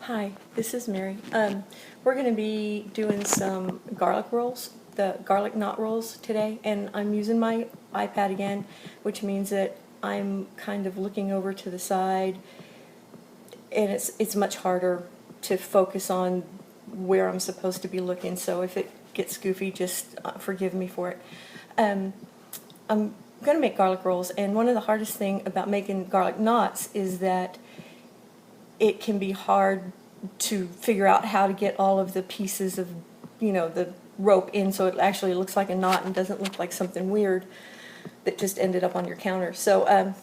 Hi, this is Mary. We're going to be doing some garlic rolls, the garlic knot rolls today, and I'm using my iPad again, which means that I'm kind of looking over to the side, and it's much harder to focus on where I'm supposed to be looking, so if it gets goofy, just forgive me for it. I'm going to make garlic rolls, and one of the hardest thing about making garlic knots is that it can be hard to figure out how to get all of the pieces of, the rope in so it actually looks like a knot and doesn't look like something weird that just ended up on your counter. So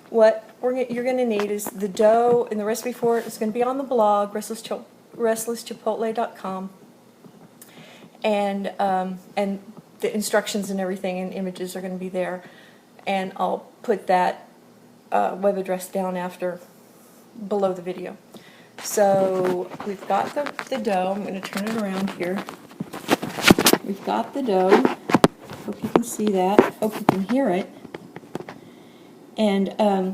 what you're going to need is the dough, and the recipe for it is going to be on the blog, restlesschipotle.com, and the instructions and everything and images are going to be there, and I'll put that web address down below the video. So we've got the dough. I'm going to turn it around here. We've got the dough. Hope you can see that. Hope you can hear it. And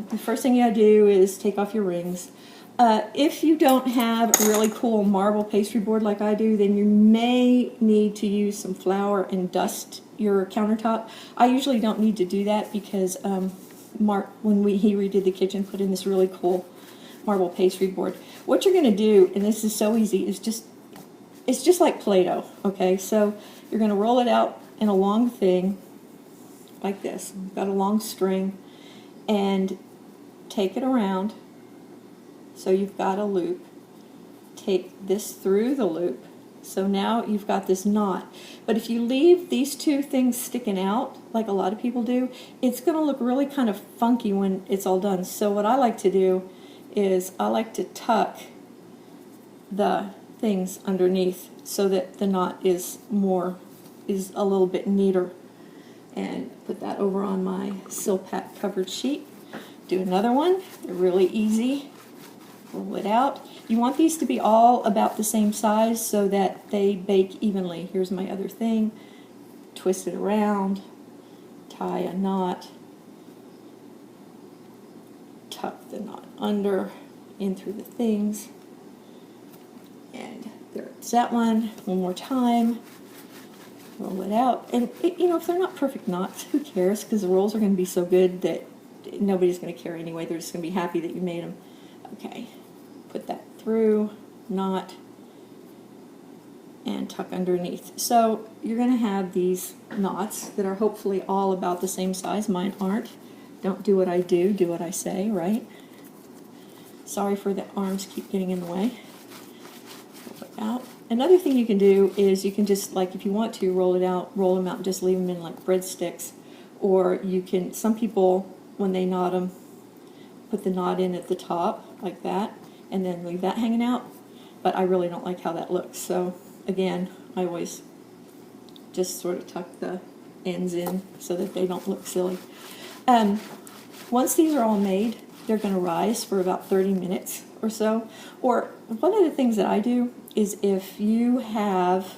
the first thing you gotta do is take off your rings. If you don't have a really cool marble pastry board like I do, then you may need to use some flour and dust your countertop. I usually don't need to do that because Mark, when he redid the kitchen, put in this really cool marble pastry board. What you're going to do, and this is so easy, is it's just like Play-Doh, okay? So you're going to roll it out in a long thing like this. You've got a long string, and take it around so you've got a loop. Take this through the loop, so now you've got this knot. But if you leave these two things sticking out, like a lot of people do, it's going to look really kind of funky when it's all done. So what I like to do is I like to tuck the things underneath so that the knot is a little bit neater, and put that over on my Silpat covered sheet. Do another one. They're really easy. Roll it out. You want these to be all about the same size so that they bake evenly. Here's my other thing. Twist it around, tie a knot, tuck the knot under, in through the things, and there's that one. One more time. Roll it out, and if they're not perfect knots, who cares? Because the rolls are going to be so good that nobody's going to care anyway. They're just going to be happy that you made them. Okay, put that through, knot, and tuck underneath. So you're going to have these knots that are hopefully all about the same size. Mine aren't. Don't do what I do, do what I say, right? Sorry for the arms keep getting in the way. Roll it out. Another thing you can do is you can just, like, if you want to, roll them out and just leave them in like breadsticks. Or you can, some people, when they knot them, put the knot in at the top like that and then leave that hanging out. But I really don't like how that looks. So again, I always just sort of tuck the ends in so that they don't look silly. Once these are all made, they're going to rise for about 30 minutes or so. Or one of the things that I do is if you have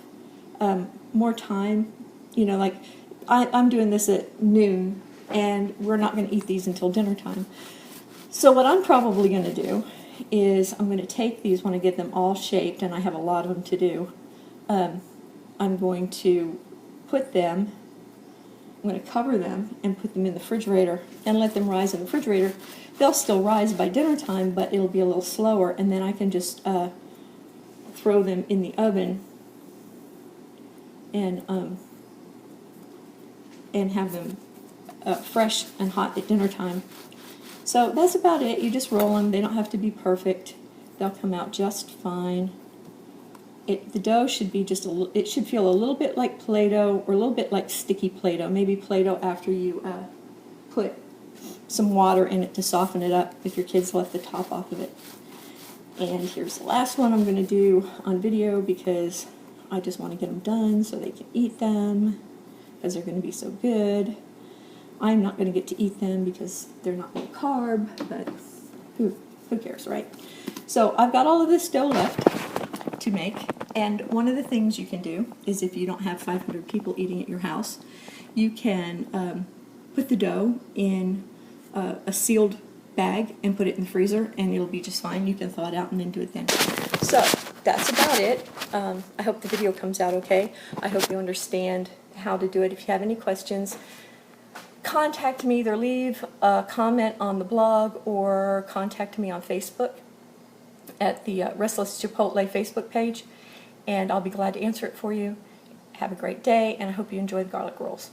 more time, like I'm doing this at noon, and we're not going to eat these until dinner time. So what I'm probably going to do is I'm going to take these when I get them all shaped, and I have a lot of them to do. I'm going to put them, I'm going to cover them and put them in the refrigerator and let them rise in the refrigerator. They'll still rise by dinner time, but it'll be a little slower, and then I can just throw them in the oven and have them fresh and hot at dinner time. So that's about it. You just roll them. They don't have to be perfect. They'll come out just fine. The dough should be it should feel a little bit like Play-Doh, or a little bit like sticky Play-Doh. Maybe Play-Doh after you put some water in it to soften it up if your kids left the top off of it. And here's the last one I'm going to do on video because I just want to get them done so they can eat them, because they're going to be so good. I'm not going to get to eat them because they're not low carb, but who cares, right? So I've got all of this dough left to make, and one of the things you can do is, if you don't have 500 people eating at your house, you can put the dough in a sealed bag and put it in the freezer, and it'll be just fine. You can thaw it out and then do it then. So that's about it. I hope the video comes out okay. I hope you understand how to do it. If you have any questions, contact me. Either leave a comment on the blog or contact me on Facebook at the Restless Chipotle Facebook page, and I'll be glad to answer it for you. Have a great day, and I hope you enjoy the garlic rolls.